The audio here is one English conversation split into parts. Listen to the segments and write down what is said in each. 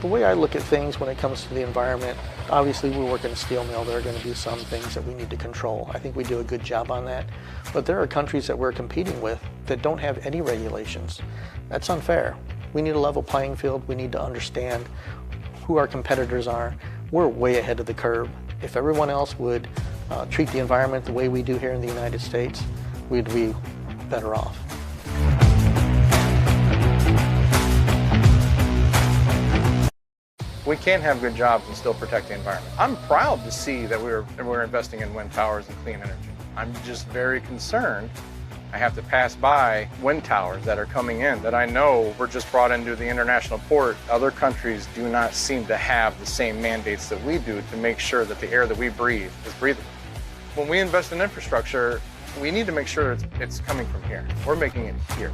The way I look at things when it comes to the environment, obviously we work in a steel mill. There are going to be some things that we need to control. I think we do a good job on that. But there are countries that we're competing with that don't have any regulations. That's unfair. We need a level playing field. We need to understand who our competitors are. We're way ahead of the curve. If everyone else would treat the environment the way we do here in the United States, we'd be better off. We can't have good jobs and still protect the environment. I'm proud to see that we're investing in wind towers and clean energy. I'm just very concerned. I have to pass by wind towers that are coming in that I know were just brought into the international port. Other countries do not seem to have the same mandates that we do to make sure that the air that we breathe is breathable. When we invest in infrastructure, we need to make sure it's coming from here. We're making it here.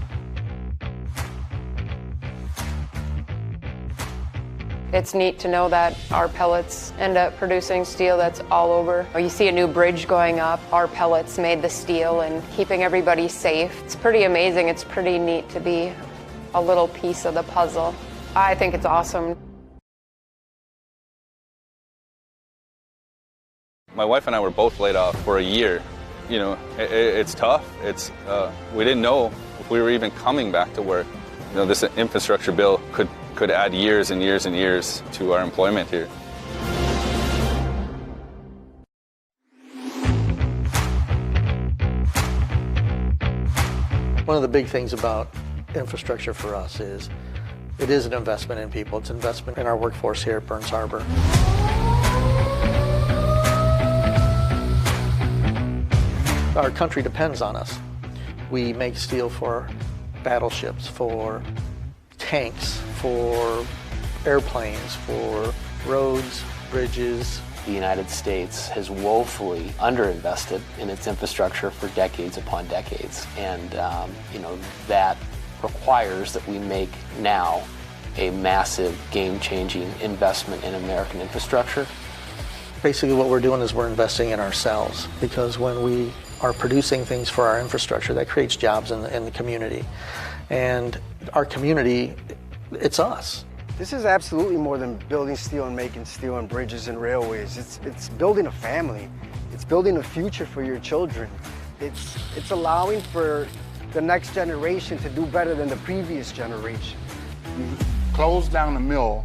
It's neat to know that our pellets end up producing steel that's all over. You see a new bridge going up, our pellets made the steel and keeping everybody safe. It's pretty amazing. It's pretty neat to be a little piece of the puzzle. I think it's awesome. My wife and I were both laid off for a year. You know, it's tough. We didn't know if we were even coming back to work. You know, this infrastructure bill could add years and years and years to our employment here. One of the big things about infrastructure for us is it is an investment in people. It's an investment in our workforce here at Burns Harbor. Our country depends on us. We make steel for battleships, for tanks, for airplanes, for roads, bridges. The United States has woefully underinvested in its infrastructure for decades upon decades, and that requires that we make now a massive, game-changing investment in American infrastructure. Basically what we're doing is we're investing in ourselves, because when we are producing things for our infrastructure, that creates jobs in the community. And our community, it's us. This is absolutely more than building steel and making steel and bridges and railways. It's building a family. It's building a future for your children. It's allowing for the next generation to do better than the previous generation. You close down the mill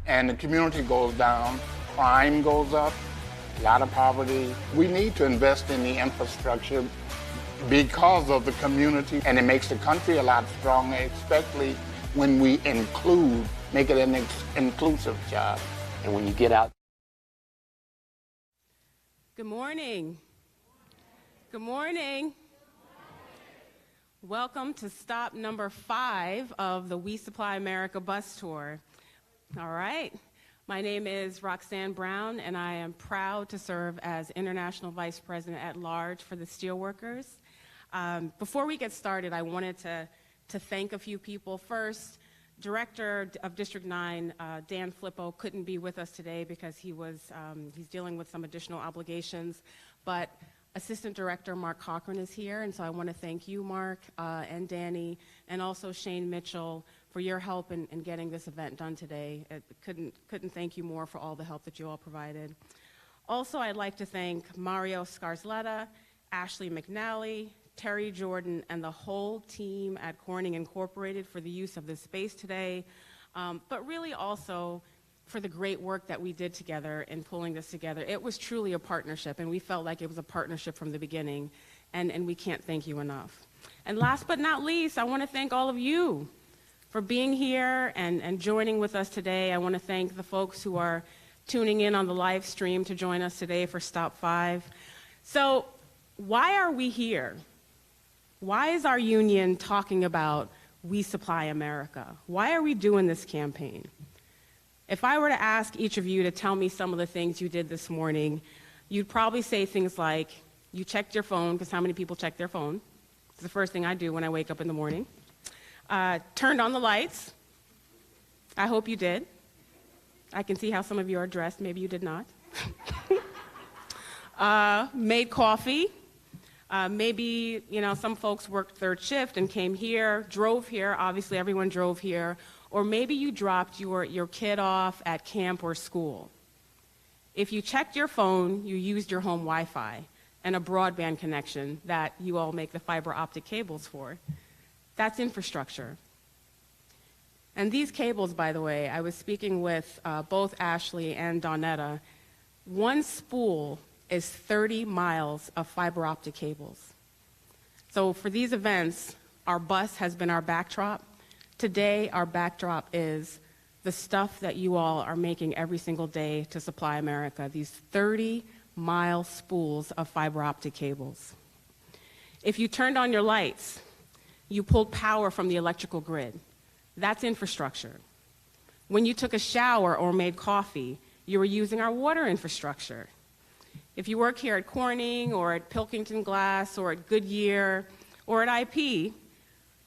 and the community goes down, crime goes up, a lot of poverty. We need to invest in the infrastructure because of the community, and it makes the country a lot stronger, especially when we make it an inclusive job. And when you get out. Good morning. Good morning. Welcome to stop number 5 of the We Supply America bus tour. All right. My name is Roxanne Brown, and I am proud to serve as International Vice President at Large for the Steelworkers. Before we get started, I wanted to thank a few people. First, Director of District 9, Dan Flippo, couldn't be with us today because he's dealing with some additional obligations, but Assistant Director Mark Cochran is here, and so I want to thank you, Mark, and Danny, and also Shane Mitchell for your help in getting this event done today. Couldn't thank you more for all the help that you all provided. Also, I'd like to thank Mario Scarzletta, Ashley McNally, Terry Jordan, and the whole team at Corning Incorporated for the use of this space today, but really also for the great work that we did together in pulling this together. It was truly a partnership, and we felt like it was a partnership from the beginning, and we can't thank you enough. And last but not least, I want to thank all of you for being here and joining with us today. I want to thank the folks who are tuning in on the live stream to join us today for Stop 5. So why are we here? Why is our union talking about We Supply America? Why are we doing this campaign? If I were to ask each of you to tell me some of the things you did this morning, you'd probably say things like, you checked your phone, because how many people check their phone? It's the first thing I do when I wake up in the morning. Turned on the lights. I hope you did. I can see how some of you are dressed. Maybe you did not. Made coffee. Maybe, some folks worked third shift and came here, drove here. Obviously, everyone drove here. Or maybe you dropped your kid off at camp or school. If you checked your phone, you used your home Wi-Fi and a broadband connection that you all make the fiber optic cables for. That's infrastructure. And these cables, by the way, I was speaking with both Ashley and Donetta. One spool is 30 miles of fiber optic cables. So for these events, our bus has been our backdrop. Today, our backdrop is the stuff that you all are making every single day to supply America, these 30-mile spools of fiber optic cables. If you turned on your lights, you pulled power from the electrical grid. That's infrastructure. When you took a shower or made coffee, you were using our water infrastructure. If you work here at Corning or at Pilkington Glass or at Goodyear or at IP,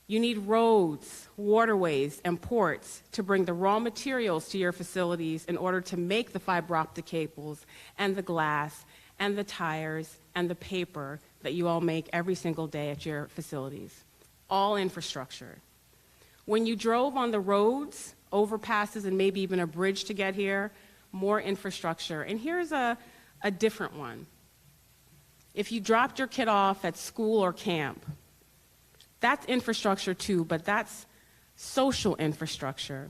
you need roads, waterways, and ports to bring the raw materials to your facilities in order to make the fiber optic cables and the glass and the tires and the paper that you all make every single day at your facilities. All infrastructure. When you drove on the roads, overpasses, and maybe even a bridge to get here, more infrastructure. And here's a different one. If you dropped your kid off at school or camp, that's infrastructure too, but that's social infrastructure.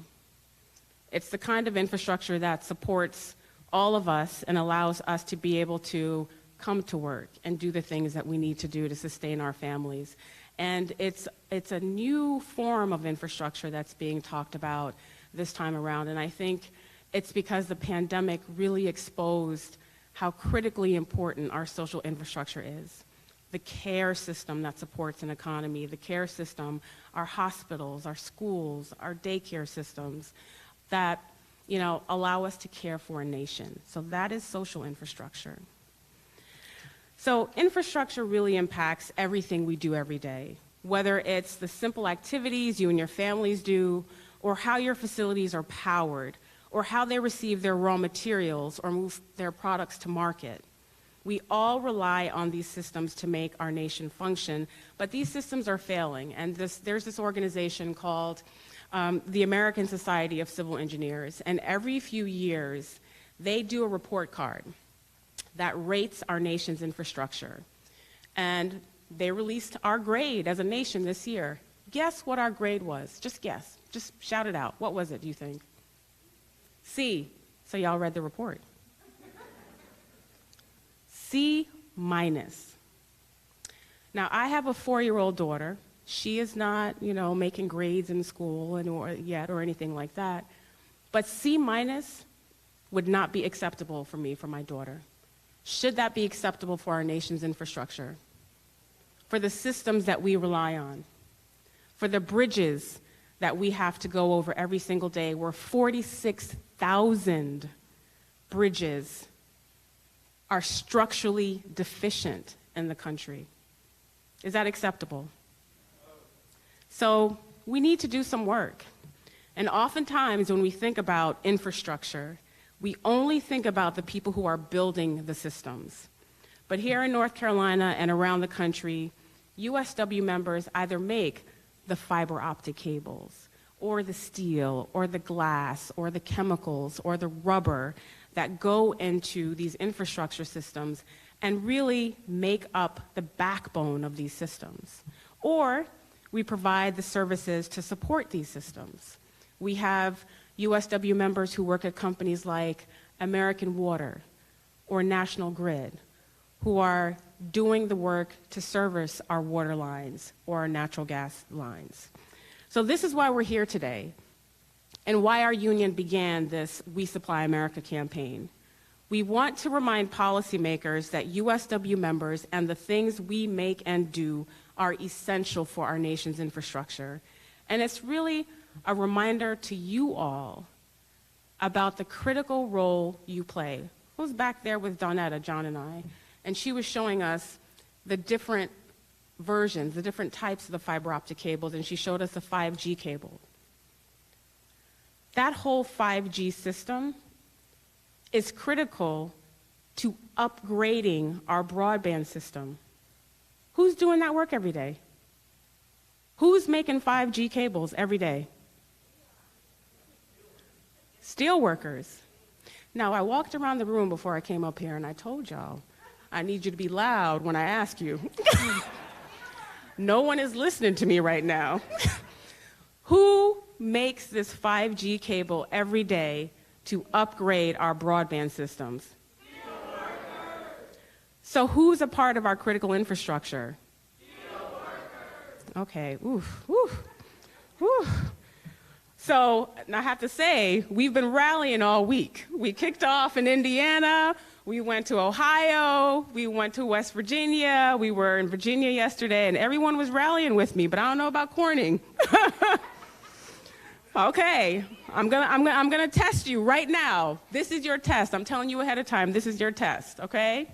It's the kind of infrastructure that supports all of us and allows us to be able to come to work and do the things that we need to do to sustain our families. And it's a new form of infrastructure that's being talked about this time around, and I think it's because the pandemic really exposed how critically important our social infrastructure is. The care system that supports an economy, the care system, our hospitals, our schools, our daycare systems that, allow us to care for a nation. So that is social infrastructure. So infrastructure really impacts everything we do every day, whether it's the simple activities you and your families do, or how your facilities are powered, or how they receive their raw materials or move their products to market. We all rely on these systems to make our nation function, but these systems are failing. And there's this organization called the American Society of Civil Engineers, and every few years they do a report card that rates our nation's infrastructure. And they released our grade as a nation this year. Guess what our grade was? Just guess. Just shout it out. What was it, do you think? C. So y'all read the report. C-. Now, I have a 4-year-old daughter. She is not, making grades in school yet or anything like that. But C- would not be acceptable for me, for my daughter. Should that be acceptable for our nation's infrastructure? For the systems that we rely on? For the bridges that we have to go over every single day, where 46,000 bridges are structurally deficient in the country. Is that acceptable? So we need to do some work. And oftentimes when we think about infrastructure, we only think about the people who are building the systems. But here in North Carolina and around the country, USW members either make the fiber optic cables, or the steel, or the glass, or the chemicals, or the rubber that go into these infrastructure systems and really make up the backbone of these systems. Or we provide the services to support these systems. We have USW members who work at companies like American Water or National Grid, who are doing the work to service our water lines or our natural gas lines. So this is why we're here today, and why our union began this We Supply America campaign. We want to remind policymakers that USW members and the things we make and do are essential for our nation's infrastructure. And it's really a reminder to you all about the critical role you play. I was back there with Donetta, John and I, and she was showing us the different versions, the different types of the fiber optic cables, and she showed us the 5G cable. That whole 5G system is critical to upgrading our broadband system. Who's doing that work every day? Who's making 5G cables every day? Steel workers. Now, I walked around the room before I came up here and I told y'all, I need you to be loud when I ask you. No one is listening to me right now. Who makes this 5G cable every day to upgrade our broadband systems? So who's a part of our critical infrastructure? Okay, oof, oof, oof. So I have to say, we've been rallying all week. We kicked off in Indiana, we went to Ohio, we went to West Virginia, we were in Virginia yesterday, and everyone was rallying with me, but I don't know about Corning. Okay, I'm gonna test you right now. This is your test. I'm telling you ahead of time, this is your test, okay?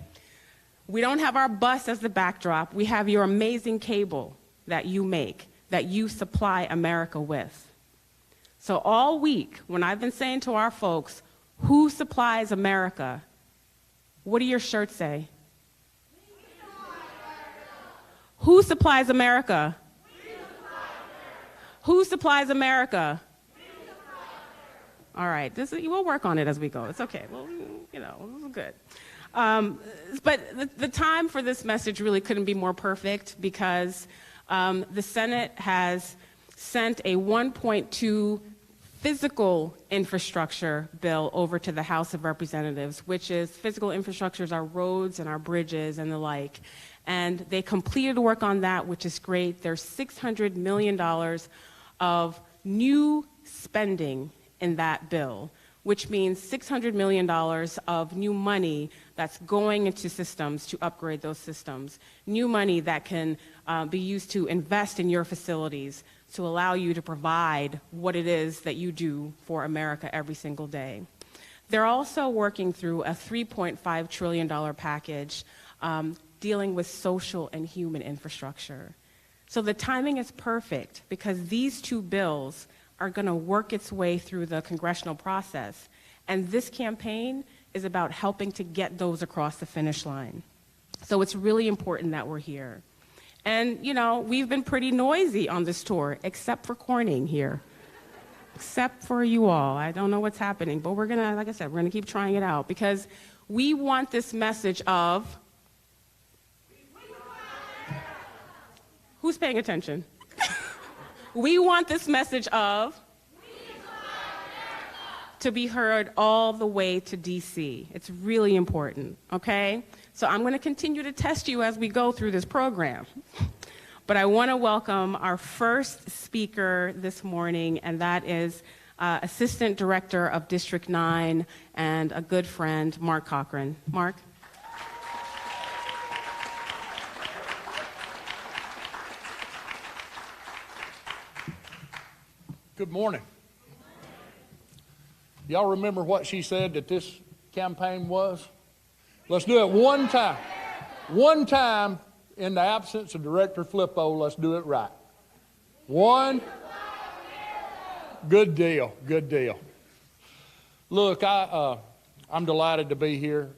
We don't have our bus as the backdrop. We have your amazing cable that you make, that you supply America with. So all week, when I've been saying to our folks, who supplies America? What do your shirts say? Who supplies America? Who supplies America? All right, we'll work on it as we go. It's okay. Well, you know, this is good. But the time for this message really couldn't be more perfect because the Senate has sent a 1.2 physical infrastructure bill over to the House of Representatives, which is physical infrastructures, our roads and our bridges and the like. And they completed work on that, which is great. There's $600 million of new spending in that bill, which means $600 million of new money that's going into systems to upgrade those systems, new money that can be used to invest in your facilities, to allow you to provide what it is that you do for America every single day. They're also working through a $3.5 trillion package dealing with social and human infrastructure. So the timing is perfect because these two bills are going to work its way through the congressional process. And this campaign is about helping to get those across the finish line. So it's really important that we're here. And, you know, we've been pretty noisy on this tour, except for Corning here. Except for you all. I don't know what's happening, but we're going to, like I said, we're going to keep trying it out because we want this message of... Who's paying attention? We want this message of... to be heard all the way to DC. It's really important, okay? So I'm going to continue to test you as we go through this program. But I want to welcome our first speaker this morning, and that is Assistant Director of District 9 and a good friend, Mark Cochran. Mark? Good morning. Y'all remember what she said that this campaign was? Let's do it one time. One time in the absence of Director Flippo, let's do it right. One. Good deal, good deal. Look, I'm delighted to be here.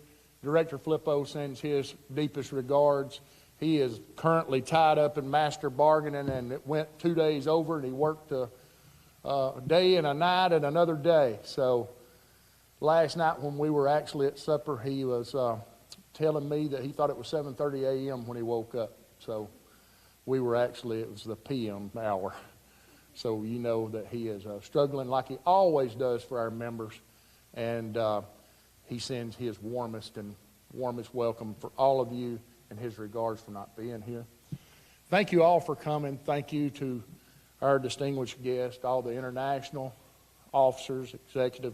Director Flippo sends his deepest regards. He is currently tied up in master bargaining, and it went 2 days over, and he worked a day and a night and another day. So last night when we were actually at supper, he was telling me that he thought it was 7:30 a.m. when he woke up. So we were actually, it was the p.m. hour. So you know that he is struggling like he always does for our members. And he sends his warmest welcome for all of you and his regards for not being here. Thank you all for coming. Thank you to our distinguished guests, all the international officers, executive.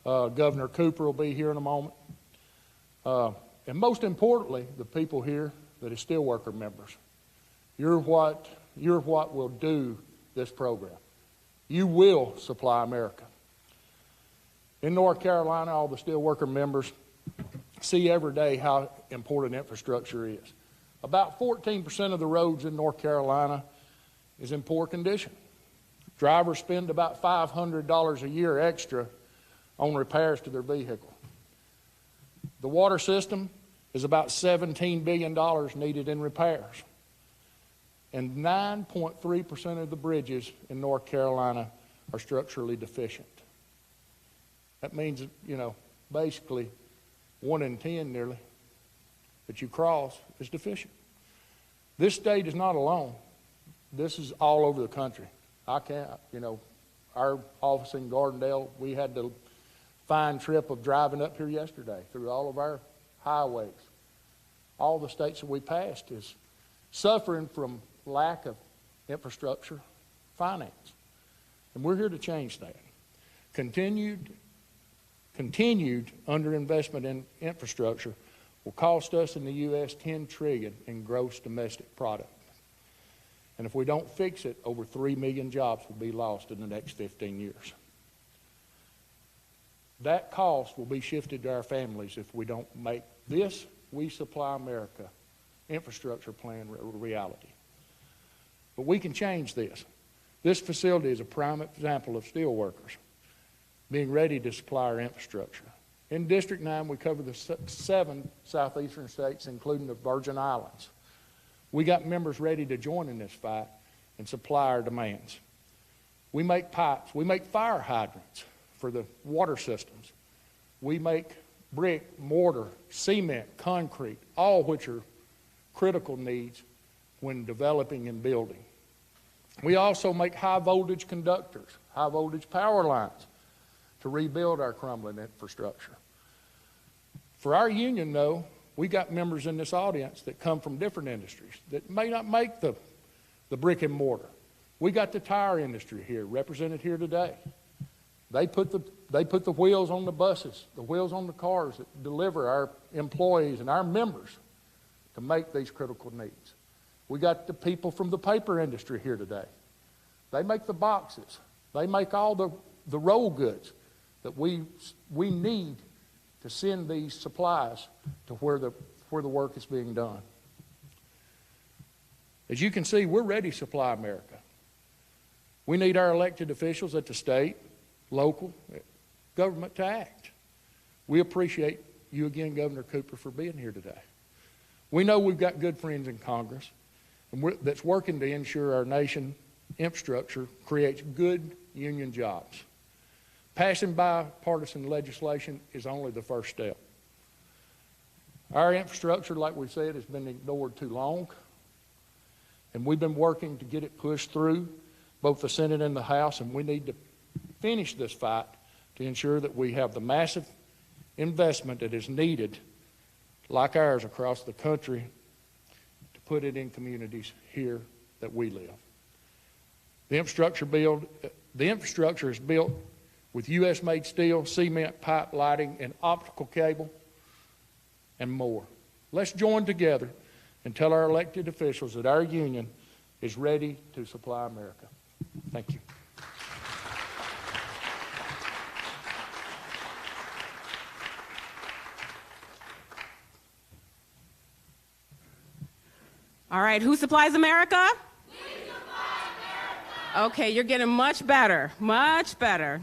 Governor Cooper will be here in a moment. And most importantly, the people here that are steelworker members. You're what will do this program. You will supply America. In North Carolina, all the steelworker members see every day how important infrastructure is. About 14% of the roads in North Carolina is in poor condition. Drivers spend about $500 a year extra on repairs to their vehicle. The water system There's about $17 billion needed in repairs. And 9.3% of the bridges in North Carolina are structurally deficient. That means, basically 1 in 10 nearly that you cross is deficient. This state is not alone. This is all over the country. I can't, our office in Gardendale, we had the fine trip of driving up here yesterday through all of our highways. All the states that we passed is suffering from lack of infrastructure finance. And we're here to change that. Continued underinvestment in infrastructure will cost us in the U.S. $10 trillion in gross domestic product. And if we don't fix it, over 3 million jobs will be lost in the next 15 years. That cost will be shifted to our families if we don't make this We Supply America infrastructure plan a reality. But we can change this. This facility is a prime example of steel workers being ready to supply our infrastructure. In District 9, we cover the 7 southeastern states, including the Virgin Islands. We got members ready to join in this fight and supply our demands. We make pipes. We make fire hydrants for the water systems. We make brick, mortar, cement, concrete, all which are critical needs when developing and building. We also make high voltage conductors, high voltage power lines to rebuild our crumbling infrastructure. For our union, though, we got members in this audience that come from different industries that may not make the brick and mortar. We got the tire industry here, represented here today. They put the wheels on the buses, the wheels on the cars that deliver our employees and our members to make these critical needs. We got the people from the paper industry here today. They make the boxes. They make all the roll goods that we need to send these supplies to where the work is being done. As you can see, we're ready to supply America. We need our elected officials at the state, local government to act. We appreciate you again, Governor Cooper, for being here today. We know we've got good friends in Congress that's working to ensure our nation infrastructure creates good union jobs. Passing bipartisan legislation is only the first step. Our infrastructure, like we said, has been ignored too long, and we've been working to get it pushed through both the Senate and the House, and we need to finish this fight to ensure that we have the massive investment that is needed, like ours across the country, to put it in communities here that we live. The infrastructure is built with U.S.-made steel, cement, pipe, lighting, and optical cable, and more. Let's join together and tell our elected officials that our union is ready to supply America. Thank you. All right, who supplies America? We supply America. Okay, you're getting much better, much better.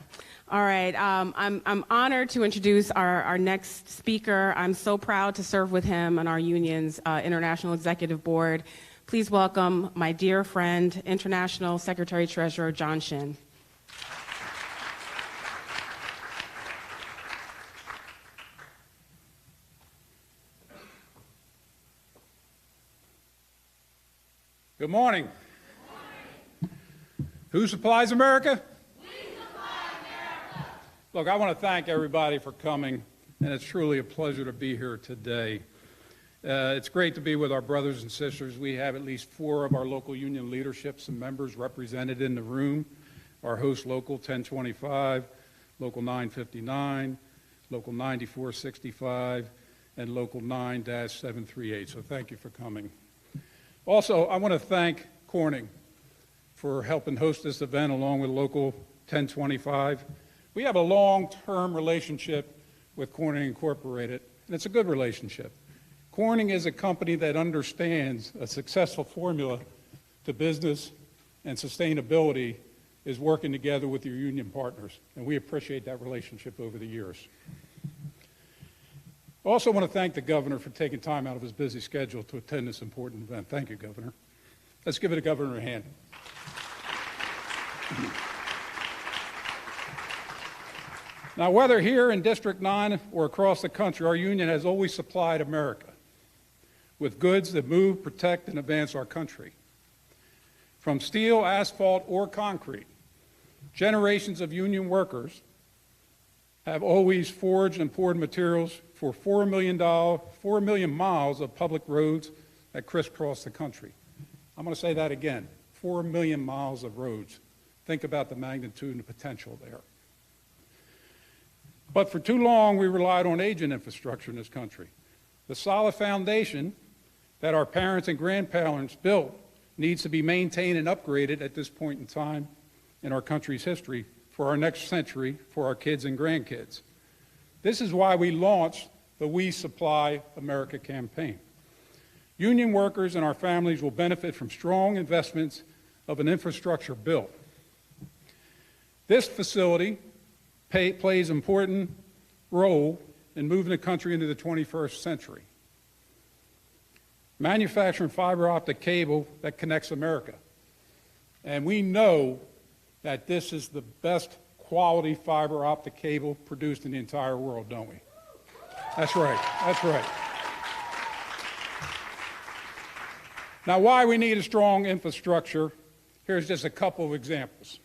All right, I'm honored to introduce our next speaker. I'm so proud to serve with him on our union's International Executive Board. Please welcome my dear friend, International Secretary Treasurer John Shin. Good morning. Who supplies America? We supply America. Look, I want to thank everybody for coming, and it's truly a pleasure to be here today. It's great to be with our brothers and sisters. We have at least 4 of our local union leaderships and members represented in the room. Our host local 1025, local 959, local 9465, and local 9-738. So thank you for coming. Also, I want to thank Corning for helping host this event along with local 1025. We have a long-term relationship with Corning Incorporated, and it's a good relationship. Corning is a company that understands a successful formula to business and sustainability is working together with your union partners, and we appreciate that relationship over the years. I also want to thank the governor for taking time out of his busy schedule to attend this important event. Thank you, Governor. Let's give the governor a hand. Now, whether here in District 9 or across the country, our union has always supplied America with goods that move, protect, and advance our country. From steel, asphalt, or concrete, generations of union workers have always forged and poured materials for 4 million miles of public roads that crisscross the country. I'm going to say that again, 4 million miles of roads. Think about the magnitude and the potential there. But for too long, we relied on aging infrastructure in this country. The solid foundation that our parents and grandparents built needs to be maintained and upgraded at this point in time in our country's history for our next century, for our kids and grandkids. This is why we launched the We Supply America campaign. Union workers and our families will benefit from strong investments of an infrastructure bill. This facility plays an important role in moving the country into the 21st century. Manufacturing fiber optic cable that connects America. And we know that this is the best quality fiber optic cable produced in the entire world, don't we? That's right, that's right. Now, why we need a strong infrastructure, here's just a couple of examples.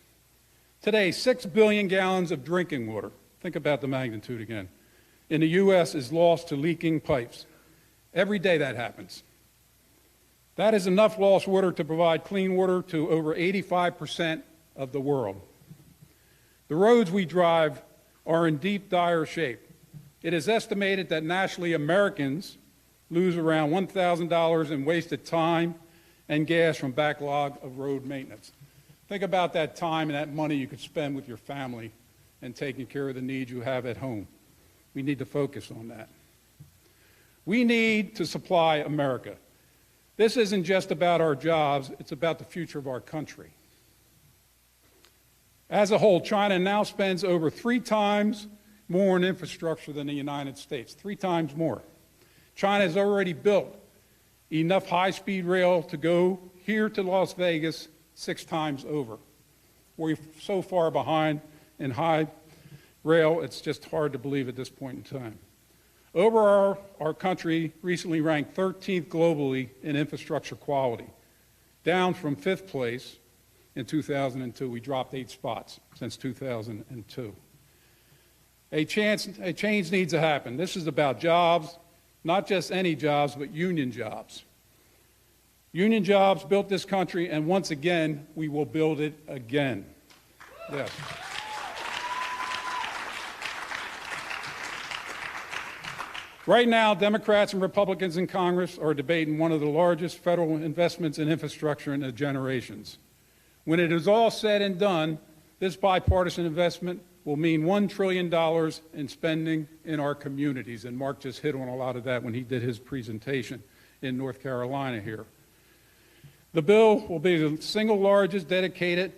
Today, 6 billion gallons of drinking water, think about the magnitude again, in the U.S. is lost to leaking pipes. Every day that happens. That is enough lost water to provide clean water to over 85% of the world. The roads we drive are in deep, dire shape. It is estimated that nationally Americans lose around $1,000 in wasted time and gas from backlog of road maintenance. Think about that time and that money you could spend with your family and taking care of the needs you have at home. We need to focus on that. We need to supply America. This isn't just about our jobs, it's about the future of our country. As a whole, China now spends over 3 times more in infrastructure than the United States, 3 times more. China has already built enough high-speed rail to go here to Las Vegas 6 times over. We're so far behind in high rail, it's just hard to believe at this point in time. Overall, our country recently ranked 13th globally in infrastructure quality, down from 5th place in 2002. We dropped 8 spots since 2002. A change needs to happen. This is about jobs, not just any jobs, but union jobs. Union jobs built this country, and once again, we will build it again. Yes. Right now, Democrats and Republicans in Congress are debating one of the largest federal investments in infrastructure in the generations. When it is all said and done, this bipartisan investment will mean $1 trillion in spending in our communities, and Mark just hit on a lot of that when he did his presentation in North Carolina here. The bill will be the single largest dedicated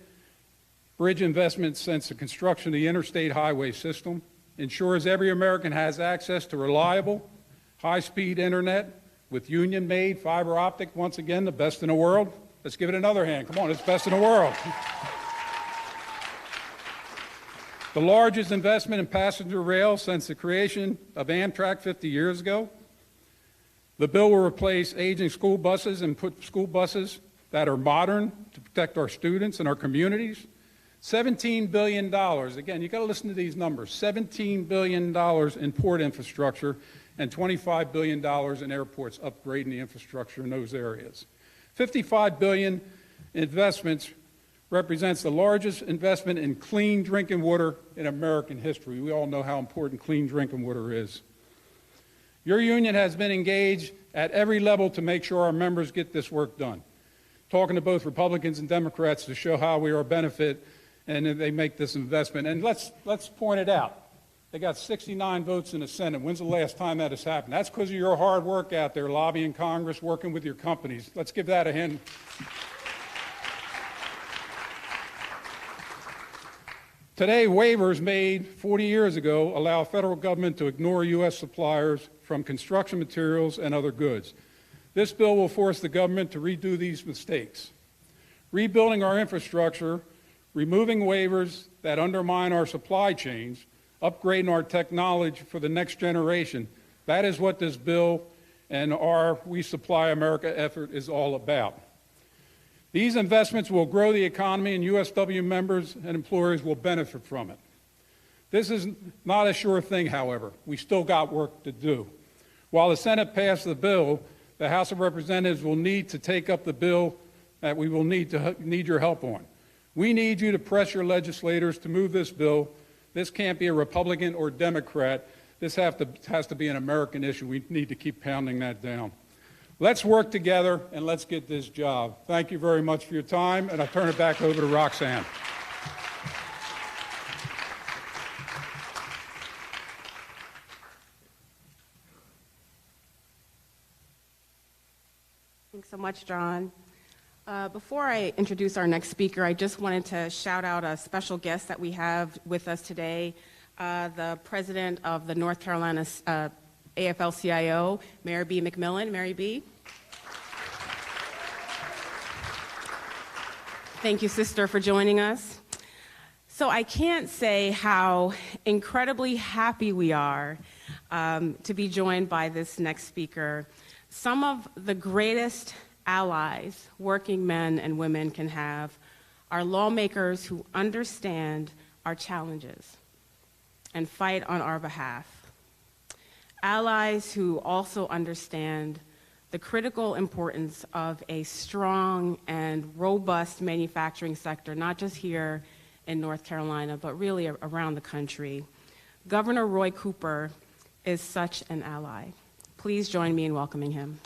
bridge investment since the construction of the interstate highway system, ensures every American has access to reliable, high-speed internet with union-made fiber optic, once again, the best in the world. Let's give it another hand. Come on, it's best in the world. The largest investment in passenger rail since the creation of Amtrak 50 years ago. The bill will replace aging school buses and put school buses that are modern to protect our students and our communities. $17 billion, again, you got to listen to these numbers, $17 billion in port infrastructure and $25 billion in airports, upgrading the infrastructure in those areas. $55 billion investments represents the largest investment in clean drinking water in American history. We all know how important clean drinking water is. Your union has been engaged at every level to make sure our members get this work done. Talking to both Republicans and Democrats to show how we are a benefit and they make this investment. And let's point it out. They got 69 votes in the Senate. When's the last time that has happened? That's because of your hard work out there, lobbying Congress, working with your companies. Let's give that a hand. Today, waivers made 40 years ago allow federal government to ignore U.S. suppliers from construction materials and other goods. This bill will force the government to redo these mistakes. Rebuilding our infrastructure, removing waivers that undermine our supply chains, upgrading our technology for the next generation, that is what this bill and our We Supply America effort is all about. These investments will grow the economy, and USW members and employers will benefit from it. This is not a sure thing, however. We still got work to do. While the Senate passed the bill, the House of Representatives will need to take up the bill that we will need your help on. We need you to press your legislators to move this bill. This can't be a Republican or Democrat. This has to be an American issue. We need to keep pounding that down. Let's work together and let's get this job. Thank you very much for your time, and I turn it back over to Roxanne. Thanks so much, John. Before I introduce our next speaker, I just wanted to shout out a special guest that we have with us today, the president of the North Carolina AFL-CIO, Mary B. McMillan. Mary B. Thank you, sister, for joining us. So I can't say how incredibly happy we are to be joined by this next speaker. Some of the greatest allies working men and women can have are lawmakers who understand our challenges and fight on our behalf. Allies who also understand the critical importance of a strong and robust manufacturing sector, not just here in North Carolina, but really around the country. Governor Roy Cooper is such an ally. Please join me in welcoming him.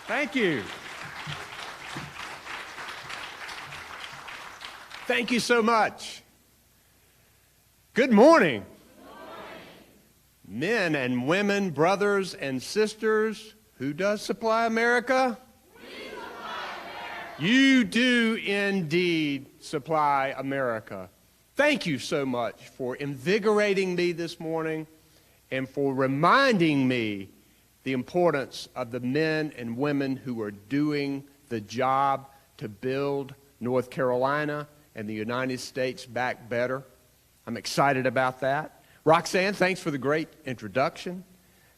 Thank you. Thank you so much. Good morning. Men and women, brothers and sisters, who does supply America? We supply America. You do indeed supply America. Thank you so much for invigorating me this morning and for reminding me the importance of the men and women who are doing the job to build North Carolina and the United States back better. I'm excited about that. Roxanne, thanks for the great introduction.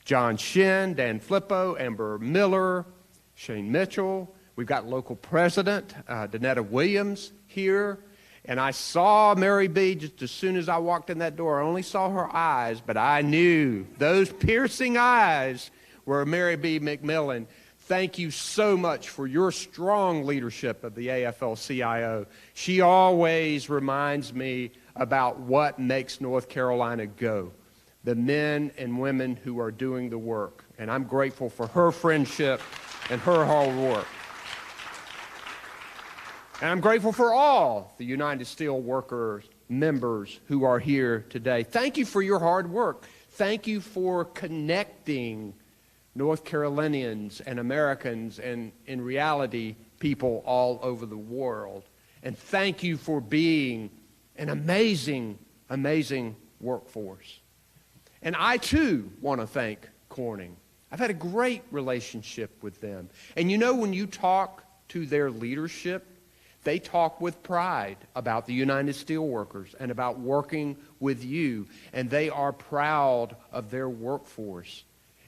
John Shin, Dan Flippo, Amber Miller, Shane Mitchell. We've got local president, Danetta Williams here. And I saw Mary B. just as soon as I walked in that door. I only saw her eyes, but I knew those piercing eyes were Mary B. McMillan. Thank you so much for your strong leadership of the AFL-CIO. She always reminds me about what makes North Carolina go, the men and women who are doing the work. And I'm grateful for her friendship and her hard work. And I'm grateful for all the United Steelworkers members who are here today. Thank you for your hard work. Thank you for connecting North Carolinians and Americans and, in reality, people all over the world. And thank you for being an amazing, amazing workforce. And I, too, want to thank Corning. I've had a great relationship with them. And you know, when you talk to their leadership, they talk with pride about the United Steelworkers and about working with you. And they are proud of their workforce.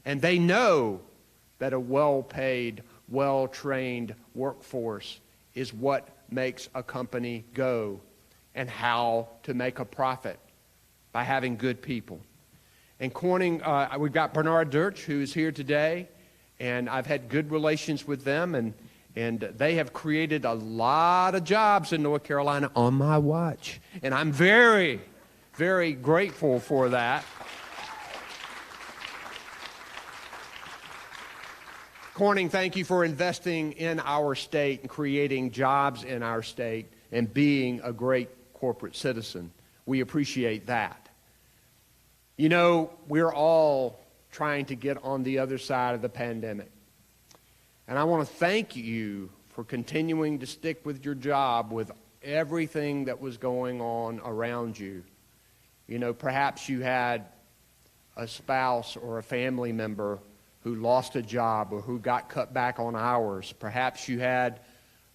And they know that a well-paid, well-trained workforce is what makes a company go and how to make a profit by having good people. And Corning, we've got Bernard Deutsch, who is here today, and I've had good relations with them, and they have created a lot of jobs in North Carolina on my watch. And I'm very, very grateful for that. Corning, thank you for investing in our state and creating jobs in our state and being a great corporate citizen. We appreciate that. You know, we're all trying to get on the other side of the pandemic. And I want to thank you for continuing to stick with your job with everything that was going on around you. You know, perhaps you had a spouse or a family member who lost a job or who got cut back on hours. Perhaps you had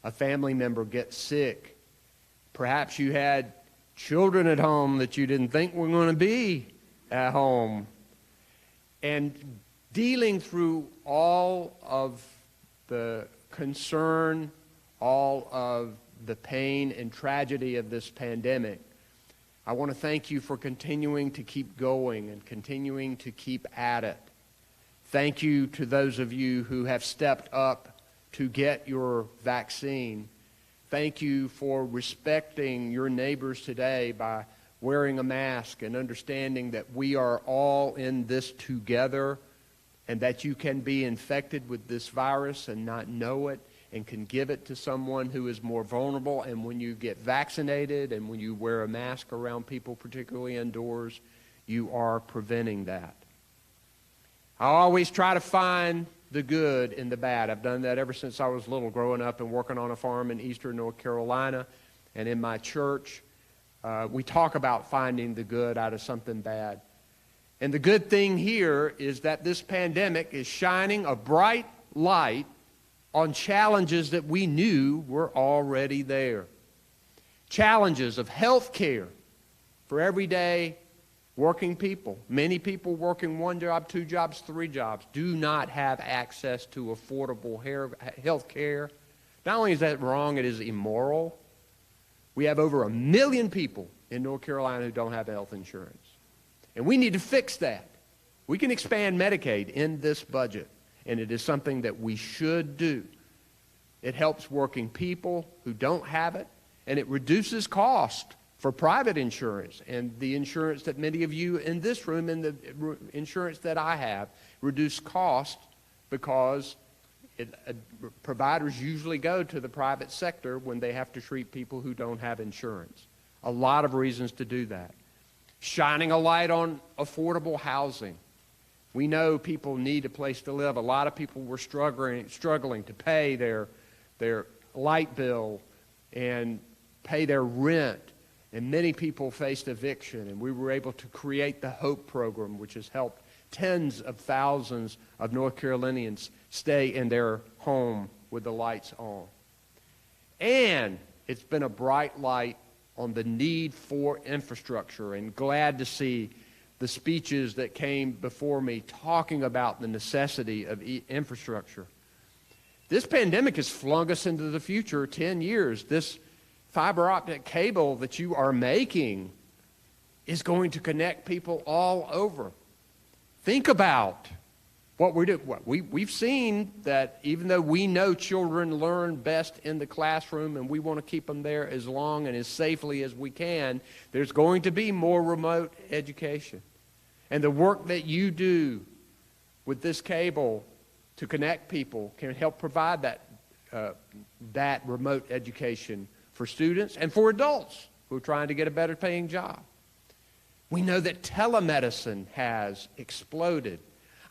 a family member get sick. Perhaps you had children at home that you didn't think were going to be at home. And dealing through all of the concern, all of the pain and tragedy of this pandemic, I want to thank you for continuing to keep going and continuing to keep at it. Thank you to those of you who have stepped up to get your vaccine. Thank you for respecting your neighbors today by wearing a mask and understanding that we are all in this together and that you can be infected with this virus and not know it and can give it to someone who is more vulnerable. And when you get vaccinated and when you wear a mask around people, particularly indoors, you are preventing that. I always try to find the good in the bad. I've done that ever since I was little, growing up and working on a farm in eastern North Carolina. And in my church, we talk about finding the good out of something bad. And the good thing here is that this pandemic is shining a bright light on challenges that we knew were already there. Challenges of health care for everyday working people. Many people working 1 job, 2 jobs, 3 jobs do not have access to affordable health care. Not only is that wrong, it is immoral. We have over 1 million people in North Carolina who don't have health insurance. And we need to fix that. We can expand Medicaid in this budget, and it is something that we should do. It helps working people who don't have it, and it reduces cost for private insurance, and the insurance that many of you in this room and the insurance that I have reduce cost because providers usually go to the private sector when they have to treat people who don't have insurance. A lot of reasons to do that. Shining a light on affordable housing. We know people need a place to live. A lot of people were struggling to pay their light bill and pay their rent. And many people faced eviction, and we were able to create the HOPE program, which has helped tens of thousands of North Carolinians stay in their home with the lights on. And it's been a bright light on the need for infrastructure, and glad to see the speeches that came before me talking about the necessity of infrastructure. This pandemic has flung us into the future 10 years. This fiber optic cable that you are making is going to connect people all over. Think about what we're doing. We've seen that even though we know children learn best in the classroom and we want to keep them there as long and as safely as we can, there's going to be more remote education. And the work that you do with this cable to connect people can help provide that remote education for students and for adults who are trying to get a better paying job. We know that telemedicine has exploded.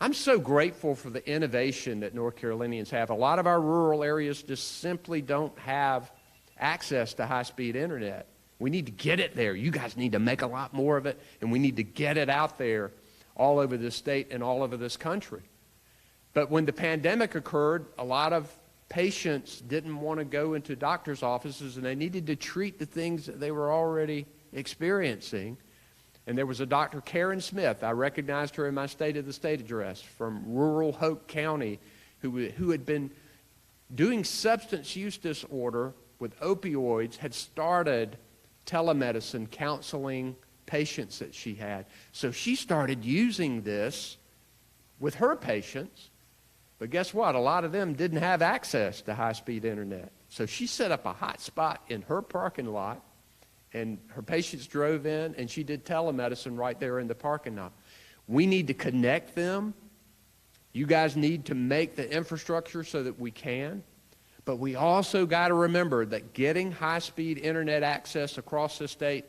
I'm so grateful for the innovation that North Carolinians have. A lot of our rural areas just simply don't have access to high-speed internet. We need to get it there. You guys need to make a lot more of it, and we need to get it out there all over this state and all over this country. But when the pandemic occurred, a lot of patients didn't want to go into doctor's offices, and they needed to treat the things that they were already experiencing. And there was a Dr. Karen Smith, I recognized her in my State of the State address, from rural Hope County, who had been doing substance use disorder with opioids, had started telemedicine counseling patients that she had. So she started using this with her patients. But guess what? A lot of them didn't have access to high-speed internet. So she set up a hot spot in her parking lot, and her patients drove in, and she did telemedicine right there in the parking lot. We need to connect them. You guys need to make the infrastructure so that we can. But we also got to remember that getting high-speed internet access across the state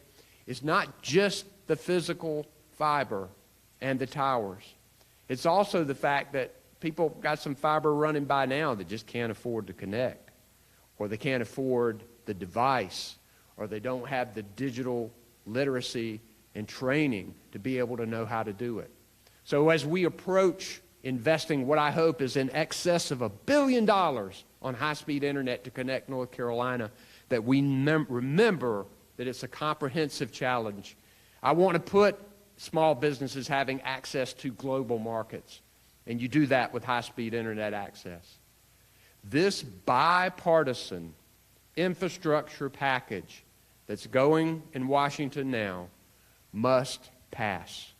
is not just the physical fiber and the towers. It's also the fact that people got some fiber running by now that just can't afford to connect, or they can't afford the device, or they don't have the digital literacy and training to be able to know how to do it. So as we approach investing what I hope is in excess of $1 billion on high-speed internet to connect North Carolina, that we remember that it's a comprehensive challenge. I want to put small businesses having access to global markets, and you do that with high-speed internet access. This bipartisan infrastructure package that's going in Washington now must pass.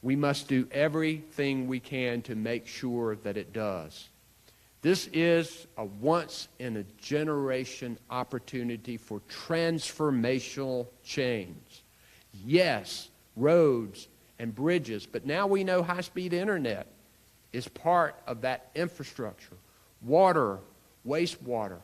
We must do everything we can to make sure that it does. This is a once-in-a-generation opportunity for transformational change. Yes, roads and bridges, but now we know high-speed internet is part of that infrastructure. Water, wastewater.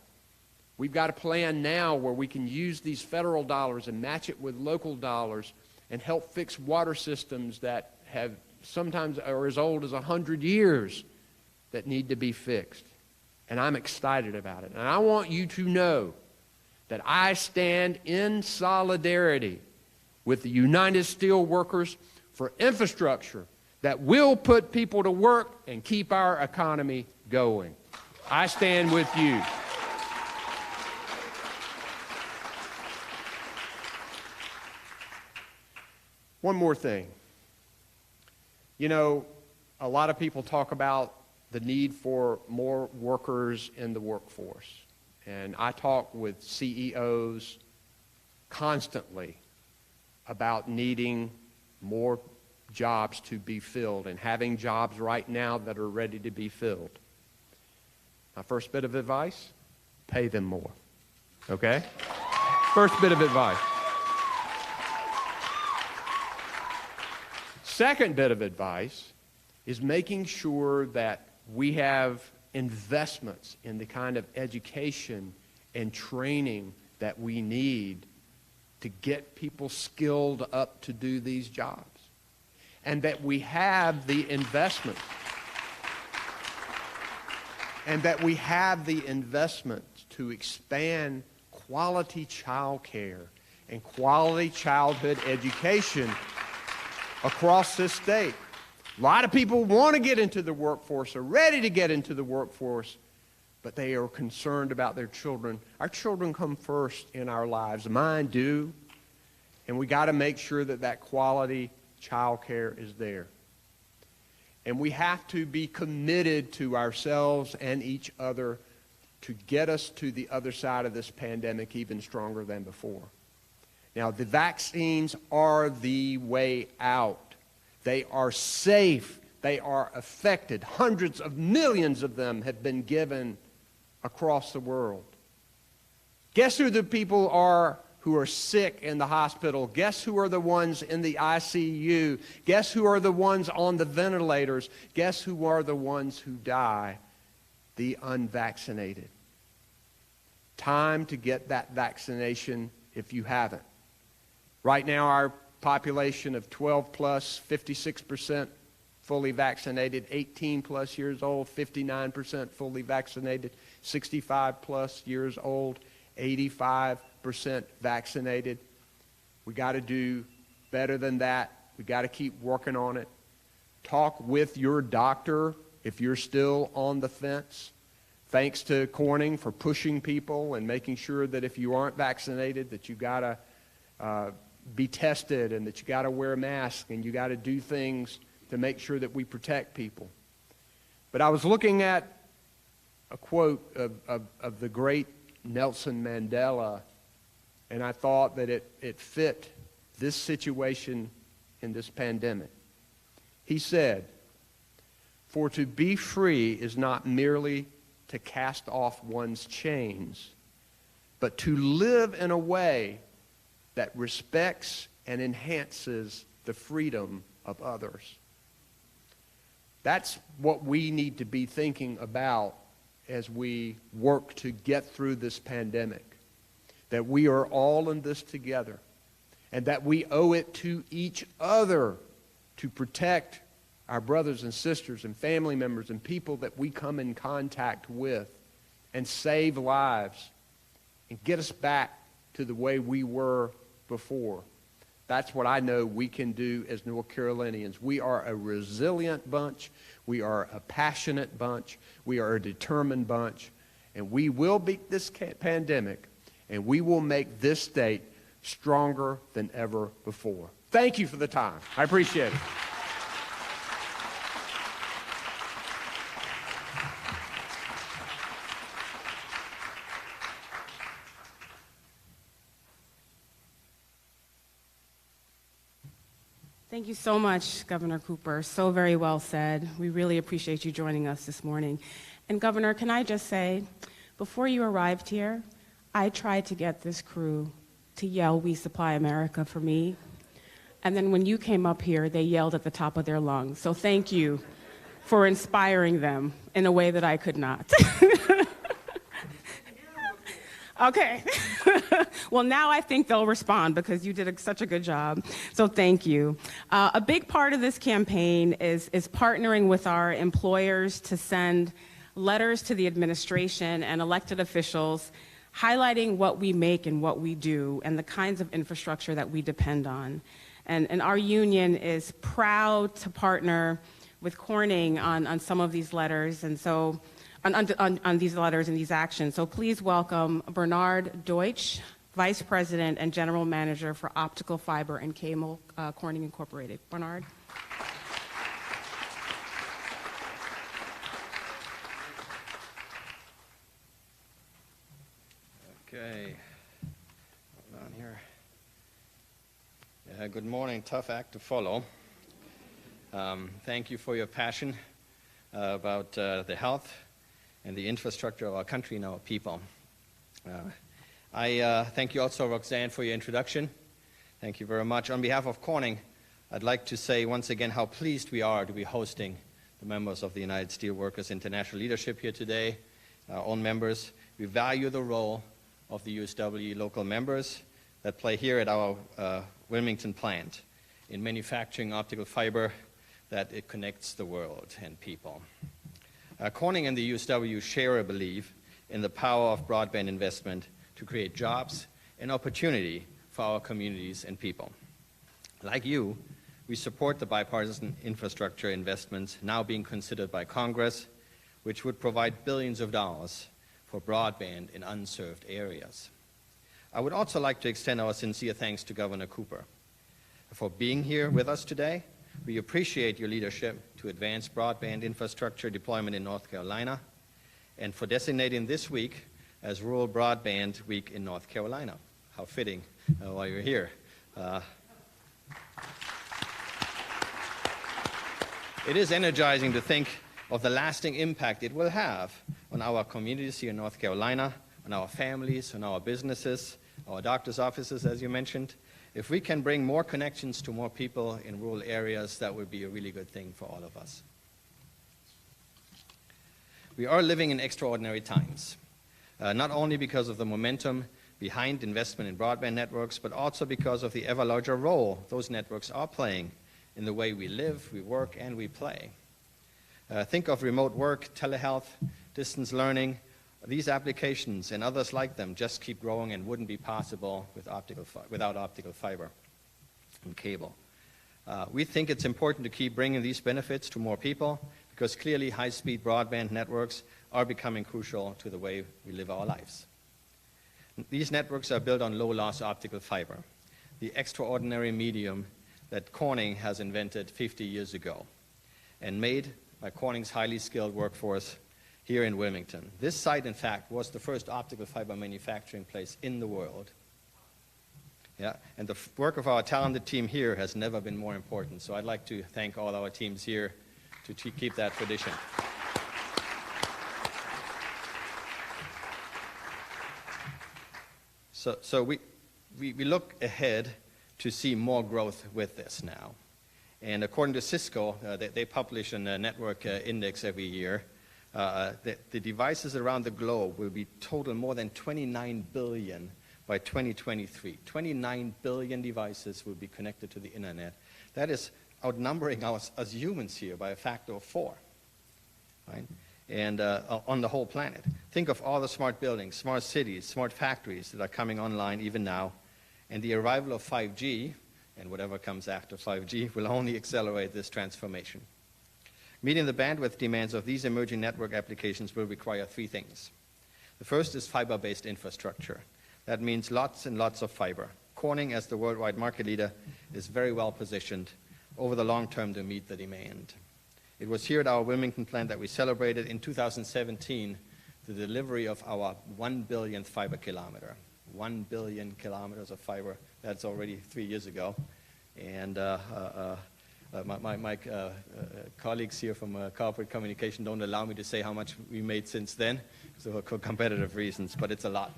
We've got a plan now where we can use these federal dollars and match it with local dollars and help fix water systems that have sometimes are as old as 100 years that need to be fixed. And I'm excited about it. And I want you to know that I stand in solidarity with the United Steelworkers for infrastructure that will put people to work and keep our economy going. I stand with you. One more thing. You know, a lot of people talk about the need for more workers in the workforce. And I talk with CEOs constantly about needing more jobs to be filled and having jobs right now that are ready to be filled. My first bit of advice, pay them more. Okay? First bit of advice. Second bit of advice is making sure that we have investments in the kind of education and training that we need to get people skilled up to do these jobs. And that we have the investment. And that we have the investment to expand quality child care and quality childhood education across this state. A lot of people want to get into the workforce, are ready to get into the workforce, but they are concerned about their children. Our children come first in our lives. Mine do. And we got to make sure that that quality child care is there. And we have to be committed to ourselves and each other to get us to the other side of this pandemic even stronger than before. Now, the vaccines are the way out. They are safe. They are effective. Hundreds of millions of them have been given across the world. Guess who the people are who are sick in the hospital? Guess who are the ones in the ICU? Guess who are the ones on the ventilators? Guess who are the ones who die? The unvaccinated. Time to get that vaccination if you haven't. Right now, our population of 12 plus, 56% fully vaccinated, 18 plus years old, 59% fully vaccinated, 65 plus years old, 85% vaccinated. We got to do better than that. We got to keep working on it. Talk with your doctor if you're still on the fence. Thanks to Corning for pushing people and making sure that if you aren't vaccinated that you got to be tested and that you got to wear a mask and you got to do things to make sure that we protect people. But I was looking at a quote of the great Nelson Mandela, and I thought that it fit this situation in this pandemic. He said, "For to be free is not merely to cast off one's chains, but to live in a way that respects and enhances the freedom of others." That's what we need to be thinking about as we work to get through this pandemic. That we are all in this together, and that we owe it to each other to protect our brothers and sisters and family members and people that we come in contact with and save lives and get us back to the way we were before. That's what I know we can do as North Carolinians. We are a resilient bunch. We are a passionate bunch. We are a determined bunch. And we will beat this pandemic, and we will make this state stronger than ever before. Thank you for the time. I appreciate it. Thank you so much, Governor Cooper. So very well said. We really appreciate you joining us this morning. And Governor, can I just say, before you arrived here, I tried to get this crew to yell, "We Supply America" for me. And then when you came up here, they yelled at the top of their lungs. So thank you for inspiring them in a way that I could not. Okay. Well, now I think they'll respond because you did such a good job. So thank you. A big part of this campaign is partnering with our employers to send letters to the administration and elected officials highlighting what we make and what we do and the kinds of infrastructure that we depend on. And our union is proud to partner with Corning on some of these letters, and so on these letters and these actions. So please welcome Bernard Deutsch, Vice President and General Manager for Optical Fiber and Cable, Corning Incorporated. Bernard. Okay. Hold on here. Good morning. Tough act to follow. Thank you for your passion about the health and the infrastructure of our country and our people. I thank you also, Roxanne, for your introduction. Thank you very much. On behalf of Corning, I'd like to say once again how pleased we are to be hosting the members of the United Steelworkers International Leadership here today, our own members. We value the role of the USW local members that play here at our Wilmington plant in manufacturing optical fiber that it connects the world and people. Corning and the USW share a belief in the power of broadband investment to create jobs and opportunity for our communities and people. Like you, we support the bipartisan infrastructure investments now being considered by Congress, which would provide billions of dollars for broadband in unserved areas. I would also like to extend our sincere thanks to Governor Cooper for being here with us today. We appreciate your leadership to advance broadband infrastructure deployment in North Carolina and for designating this week as Rural Broadband Week in North Carolina. How fitting while you're here. It is energizing to think of the lasting impact it will have on our communities here in North Carolina, on our families, on our businesses, our doctor's offices, as you mentioned. If we can bring more connections to more people in rural areas, that would be a really good thing for all of us. We are living in extraordinary times, not only because of the momentum behind investment in broadband networks, but also because of the ever larger role those networks are playing in the way we live, we work, and we play. Think of remote work, telehealth, distance learning. These applications and others like them just keep growing and wouldn't be possible without optical fiber and cable. We think it's important to keep bringing these benefits to more people because clearly high-speed broadband networks are becoming crucial to the way we live our lives. These networks are built on low-loss optical fiber, the extraordinary medium that Corning has invented 50 years ago and made by Corning's highly skilled workforce here in Wilmington. This site, in fact, was the first optical fiber manufacturing place in the world. Yeah, and the work of our talented team here has never been more important. So I'd like to thank all our teams here to keep that tradition. So we look ahead to see more growth with this now. And according to Cisco, they publish a network index every year. The devices around the globe will be total more than 29 billion by 2023. 29 billion devices will be connected to the internet. That is outnumbering us humans here by a factor of 4, right? And on the whole planet. Think of all the smart buildings, smart cities, smart factories that are coming online even now, and the arrival of 5G, and whatever comes after 5G, will only accelerate this transformation. Meeting the bandwidth demands of these emerging network applications will require 3 things. The first is fiber-based infrastructure. That means lots and lots of fiber. Corning, as the worldwide market leader, is very well positioned over the long term to meet the demand. It was here at our Wilmington plant that we celebrated in 2017 the delivery of our 1 billionth fiber kilometer. 1 billion kilometers of fiber. That's already 3 years ago. And my colleagues here from corporate communication don't allow me to say how much we made since then, so for competitive reasons, but it's a lot.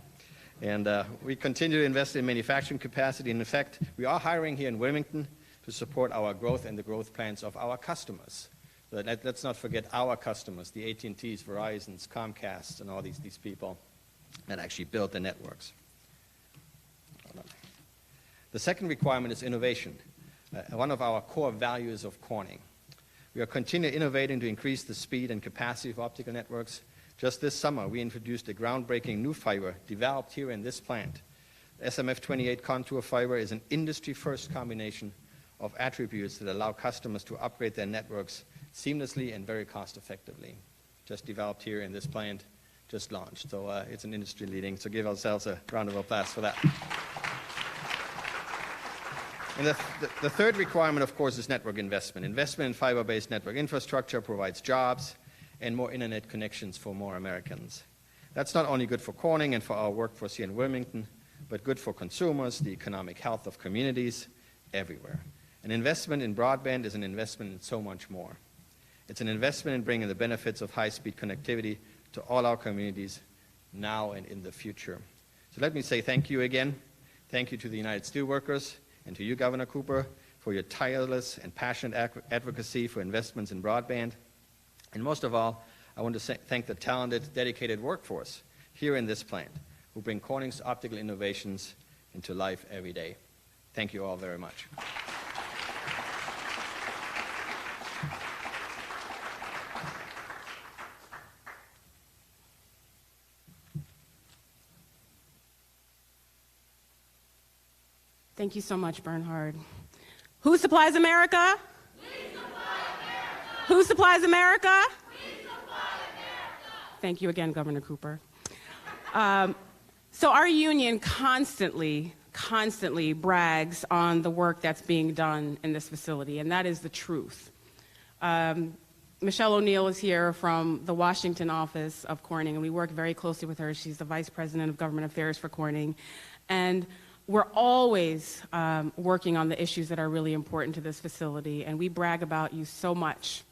And we continue to invest in manufacturing capacity. And in fact, we are hiring here in Wilmington to support our growth and the growth plans of our customers. So let's not forget our customers, the AT&Ts, Verizons, Comcasts, and all these people that actually build the networks. The second requirement is innovation, one of our core values of Corning. We are continually innovating to increase the speed and capacity of optical networks. Just this summer, we introduced a groundbreaking new fiber developed here in this plant. SMF-28 contour fiber is an industry-first combination of attributes that allow customers to upgrade their networks seamlessly and very cost-effectively. Just developed here in this plant, just launched. So it's an industry-leading, so give ourselves a round of applause for that. And the third requirement, of course, is network investment. Investment in fiber-based network infrastructure provides jobs and more internet connections for more Americans. That's not only good for Corning and for our workforce here in Wilmington, but good for consumers, the economic health of communities, everywhere. An investment in broadband is an investment in so much more. It's an investment in bringing the benefits of high-speed connectivity to all our communities now and in the future. So let me say thank you again. Thank you to the United Steelworkers and to you, Governor Cooper, for your tireless and passionate advocacy for investments in broadband. And most of all, I want to thank the talented, dedicated workforce here in this plant who bring Corning's optical innovations into life every day. Thank you all very much. Thank you so much, Bernhard. Who supplies America? We supply America. Who supplies America? We supply America. Thank you again, Governor Cooper. So our union constantly brags on the work that's being done in this facility, and that is the truth. Michelle O'Neill is here from the Washington office of Corning, and we work very closely with her. She's the Vice President of Government Affairs for Corning. And we're always working on the issues that are really important to this facility, and we brag about you so much.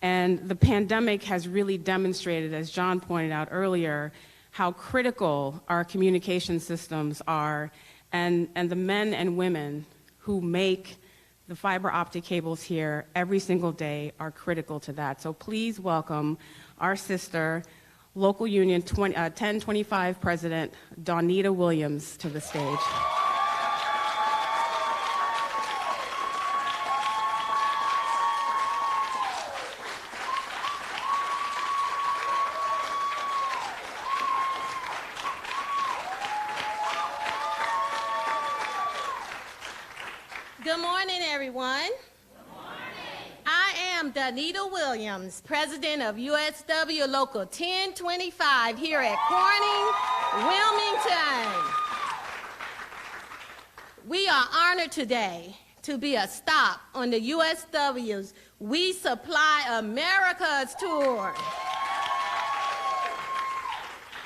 And the pandemic has really demonstrated, as John pointed out earlier, how critical our communication systems are, and the men and women who make the fiber optic cables here every single day are critical to that. So please welcome our sister, Local Union 1025 President Donita Williams to the stage. Good morning, everyone. I am Donita Williams, President of USW Local 1025 here at Corning, Wilmington. We are honored today to be a stop on the USW's We Supply America's tour.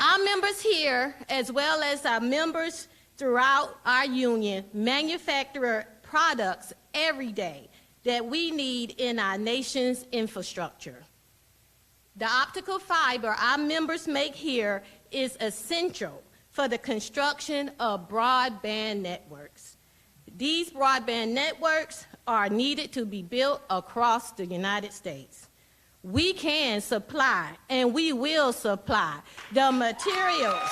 Our members here, as well as our members throughout our union, manufacture products every day that we need in our nation's infrastructure. The optical fiber our members make here is essential for the construction of broadband networks. These broadband networks are needed to be built across the United States. We can supply, and we will supply, the materials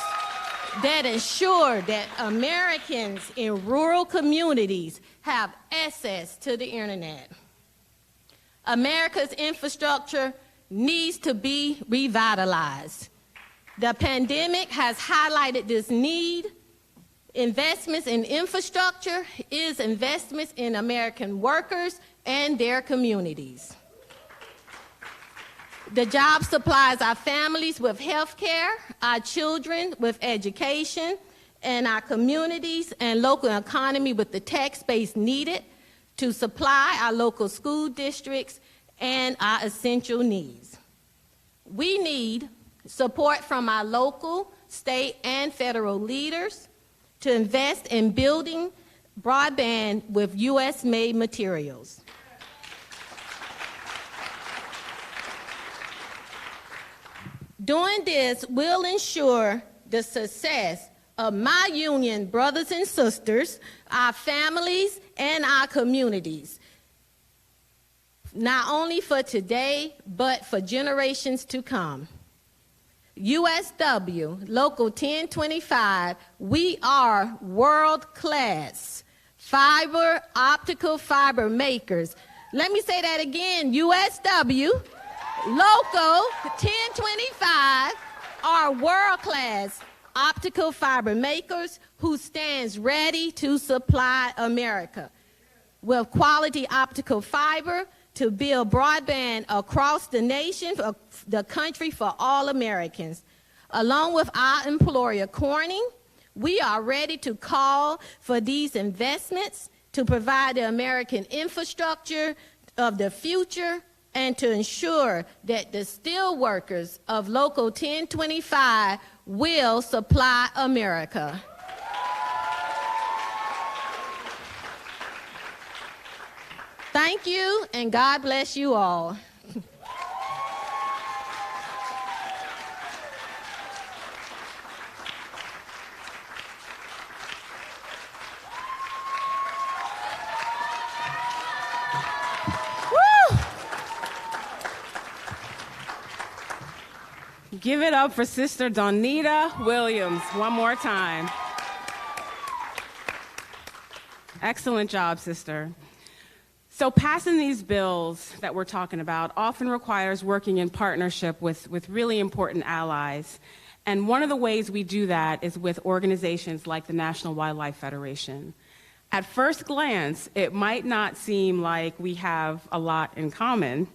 that ensure that Americans in rural communities have access to the internet. America's infrastructure needs to be revitalized. The pandemic has highlighted this need. Investments in infrastructure is investments in American workers and their communities. The job supplies our families with health care, our children with education, and our communities and local economy with the tax base needed to supply our local school districts and our essential needs. We need support from our local, state, and federal leaders to invest in building broadband with U.S.-made materials. Doing this will ensure the success of my union brothers and sisters, our families, and our communities, not only for today, but for generations to come. USW, Local 1025, we are world-class optical fiber makers. Let me say that again, USW, Local 1025 are world-class optical fiber makers who stands ready to supply America with quality optical fiber to build broadband across the nation, the country, for all Americans. Along with our employer, Corning, we are ready to call for these investments to provide the American infrastructure of the future and to ensure that the steel workers of Local 1025 will supply America. Thank you, and God bless you all. Give it up for Sister Donita Williams one more time. Excellent job, sister. So passing these bills that we're talking about often requires working in partnership with really important allies. And one of the ways we do that is with organizations like the National Wildlife Federation. At first glance, it might not seem like we have a lot in common,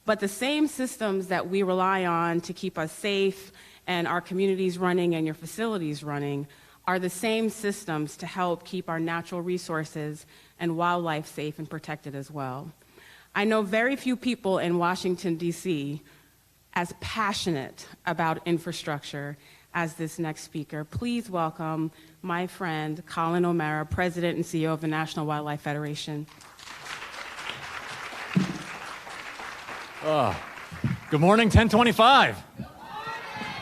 but the same systems that we rely on to keep us safe and our communities running and your facilities running are the same systems to help keep our natural resources and wildlife safe and protected as well. I know very few people in Washington, D.C. as passionate about infrastructure as this next speaker. Please welcome my friend, Colin O'Mara, President and CEO of the National Wildlife Federation. Good morning, 1025.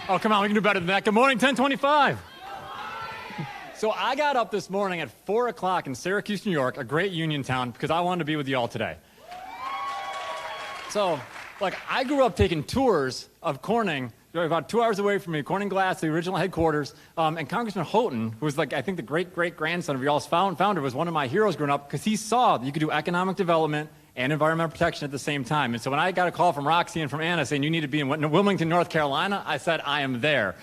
Oh, come on, we can do better than that. Good morning, 1025. So I got up this morning at 4 o'clock in Syracuse, New York, a great union town, because I wanted to be with you all today. So, like, I grew up taking tours of Corning, about 2 hours away from me, Corning Glass, the original headquarters, and Congressman Houghton, who was, like, I think the great-great-grandson of y'all's founder, was one of my heroes growing up, because he saw that you could do economic development and environmental protection at the same time. And so when I got a call from Roxy and from Anna saying you need to be in Wilmington, North Carolina, I said, I am there.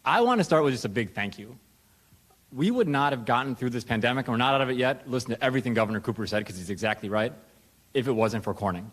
I want to start with just a big thank you. We would not have gotten through this pandemic, and we're not out of it yet, listen to everything Governor Cooper said, because he's exactly right, if it wasn't for Corning.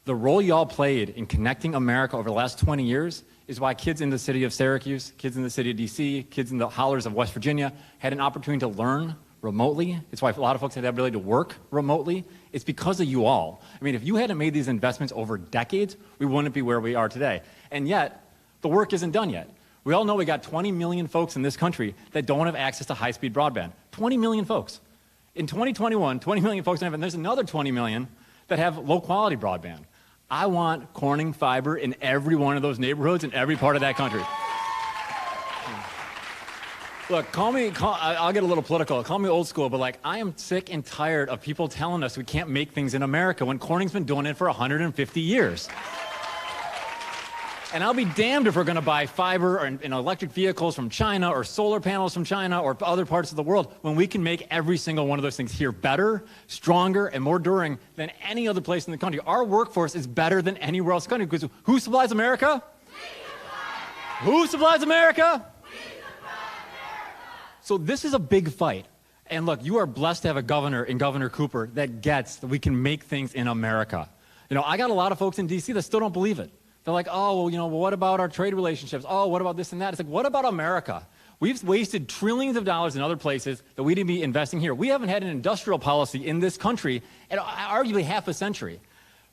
The role y'all played in connecting America over the last 20 years is why kids in the city of Syracuse, kids in the city of D.C., kids in the hollers of West Virginia had an opportunity to learn remotely. It's why a lot of folks had the ability to work remotely. It's because of you all. I mean, if you hadn't made these investments over decades, we wouldn't be where we are today. And yet, the work isn't done yet. We all know we got 20 million folks in this country that don't have access to high-speed broadband. 20 million folks. In 2021, 20 million folks don't have it, and there's another 20 million that have low-quality broadband. I want Corning fiber in every one of those neighborhoods in every part of that country. Look, I'll get a little political, call me old school, but like, I am sick and tired of people telling us we can't make things in America when Corning's been doing it for 150 years. And I'll be damned if we're going to buy fiber and electric vehicles from China or solar panels from China or other parts of the world when we can make every single one of those things here better, stronger, and more enduring than any other place in the country. Our workforce is better than anywhere else in the country because who supplies America? Who supplies America? So this is a big fight. And look, you are blessed to have a governor in Governor Cooper that gets that we can make things in America. You know, I got a lot of folks in D.C. that still don't believe it. They're like, oh, well, you know, well, what about our trade relationships? Oh, what about this and that? It's like, what about America? We've wasted trillions of dollars in other places that we need to be investing here. We haven't had an industrial policy in this country in arguably half a century.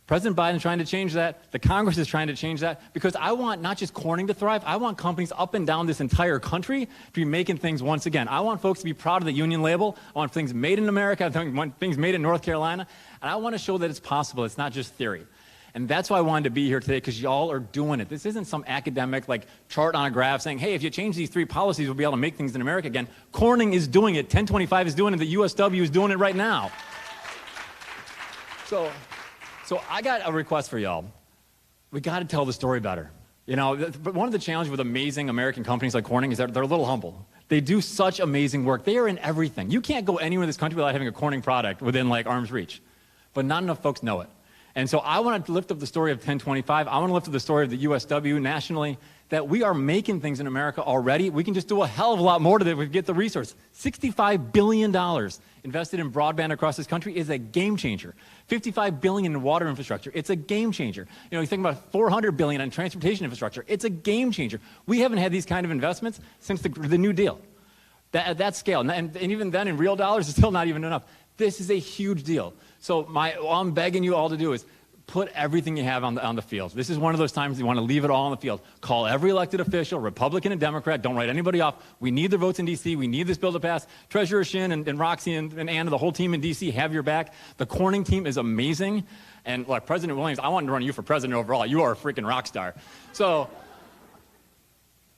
President Biden is trying to change that. The Congress is trying to change that because I want not just Corning to thrive. I want companies up and down this entire country to be making things once again. I want folks to be proud of the union label. I want things made in America. I want things made in North Carolina. And I want to show that it's possible. It's not just theory. And that's why I wanted to be here today, because y'all are doing it. This isn't some academic like chart on a graph saying, hey, if you change these 3 policies, we'll be able to make things in America again. Corning is doing it. 1025 is doing it. The USW is doing it right now. So I got a request for y'all. We got to tell the story better. You know, but one of the challenges with amazing American companies like Corning is that they're a little humble. They do such amazing work. They are in everything. You can't go anywhere in this country without having a Corning product within like arm's reach. But not enough folks know it. And so I want to lift up the story of 1025. I want to lift up the story of the USW nationally, that we are making things in America already. We can just do a hell of a lot more to that if we get the resource. $65 billion invested in broadband across this country is a game changer. $55 billion in water infrastructure. It's a game changer. You know, you think about $400 billion on transportation infrastructure. It's a game changer. We haven't had these kind of investments since the New Deal. At that scale. And even then, in real dollars, it's still not even enough. This is a huge deal. So all I'm begging you all to do is put everything you have on the field. This is one of those times you want to leave it all on the field. Call every elected official, Republican and Democrat. Don't write anybody off. We need the votes in D.C. We need this bill to pass. Treasurer Shin and Roxy and Anna, the whole team in D.C. have your back. The Corning team is amazing. And like President Williams, I want to run you for president overall. You are a freaking rock star. So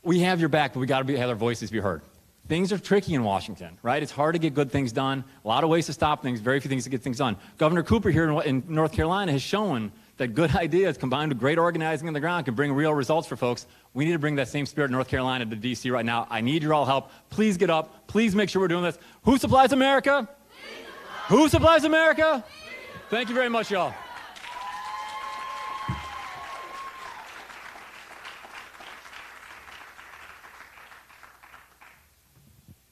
we have your back, but we got to have our voices be heard. Things are tricky in Washington, right? It's hard to get good things done. A lot of ways to stop things, very few things to get things done. Governor Cooper here in North Carolina has shown that good ideas combined with great organizing on the ground can bring real results for folks. We need to bring that same spirit in North Carolina to D.C. right now. I need your all help. Please get up. Please make sure we're doing this. Who supplies America? Who supplies America? Thank you very much, y'all.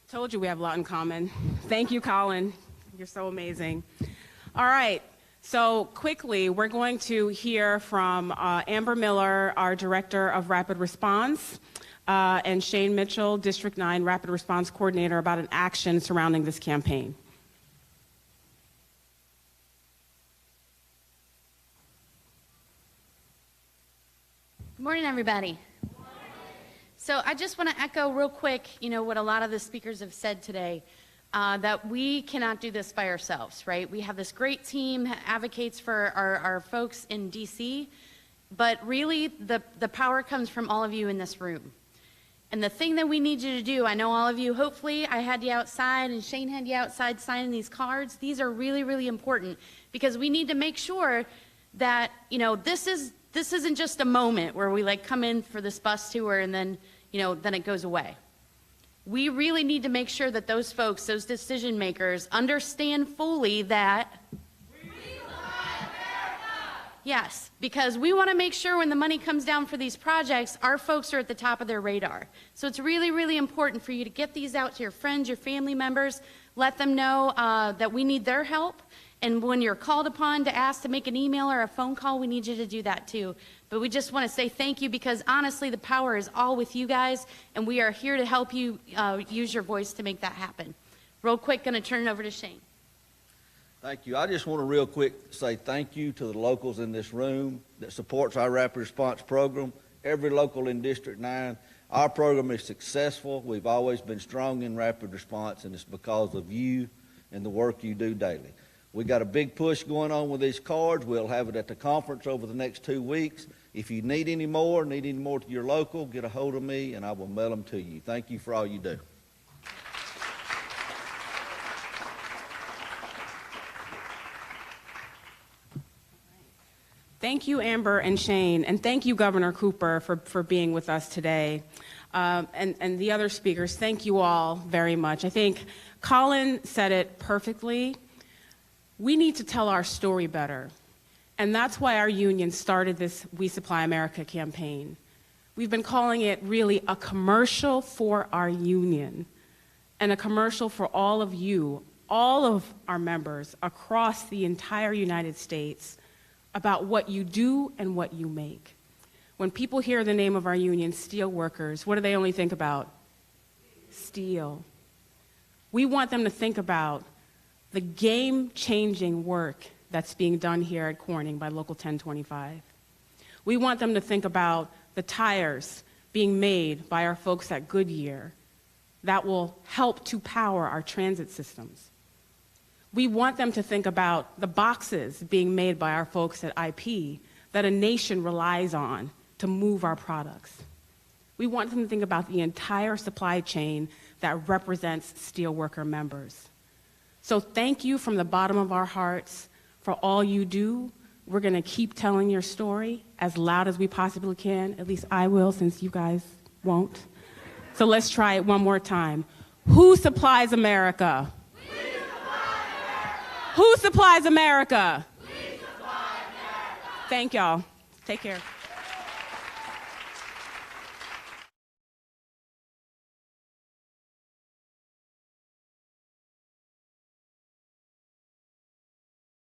Told you we have a lot in common. Thank you, Colin. You're so amazing. All right. So quickly, we're going to hear from Amber Miller, our Director of Rapid Response, and Shane Mitchell, District 9 Rapid Response Coordinator, about an action surrounding this campaign. Good morning, everybody. So I just want to echo real quick, you know, what a lot of the speakers have said today, that we cannot do this by ourselves, right? We have this great team that advocates for our folks in D.C., but really the power comes from all of you in this room. And the thing that we need you to do, I know all of you, hopefully I had you outside and Shane had you outside signing these cards. These are really, really important because we need to make sure that, you know, this isn't just a moment where we like come in for this bus tour and then, you know, then it goes away. We really need to make sure that those folks, those decision makers, understand fully that yes, because we want to make sure when the money comes down for these projects, our folks are at the top of their radar. So it's really, really important for you to get these out to your friends, your family members, let them know that we need their help. And when you're called upon to ask to make an email or a phone call, we need you to do that too. But we just want to say thank you because honestly, the power is all with you guys, and we are here to help you use your voice to make that happen. Real quick, going to turn it over to Shane. Thank you. I just want to real quick say thank you to the locals in this room that supports our rapid response program. Every local in District 9, our program is successful. We've always been strong in rapid response, and it's because of you and the work you do daily. We got a big push going on with these cards. We'll have it at the conference over the next 2 weeks. If you need any more to your local, get a hold of me and I will mail them to you. Thank you for all you do. Thank you, Amber and Shane, and thank you, Governor Cooper, for being with us today. And the other speakers, thank you all very much. I think Colin said it perfectly. We need to tell our story better. And that's why our union started this We Supply America campaign. We've been calling it really a commercial for our union and a commercial for all of you, all of our members across the entire United States about what you do and what you make. When people hear the name of our union, steel workers, what do they only think about? Steel. We want them to think about the game-changing work that's being done here at Corning by Local 1025. We want them to think about the tires being made by our folks at Goodyear that will help to power our transit systems. We want them to think about the boxes being made by our folks at IP that a nation relies on to move our products. We want them to think about the entire supply chain that represents steelworker members. So thank you from the bottom of our hearts for all you do. We're going to keep telling your story as loud as we possibly can. At least I will, since you guys won't. So let's try it one more time. Who supplies America? We supply America. Who supplies America? We supply America. Thank y'all. Take care.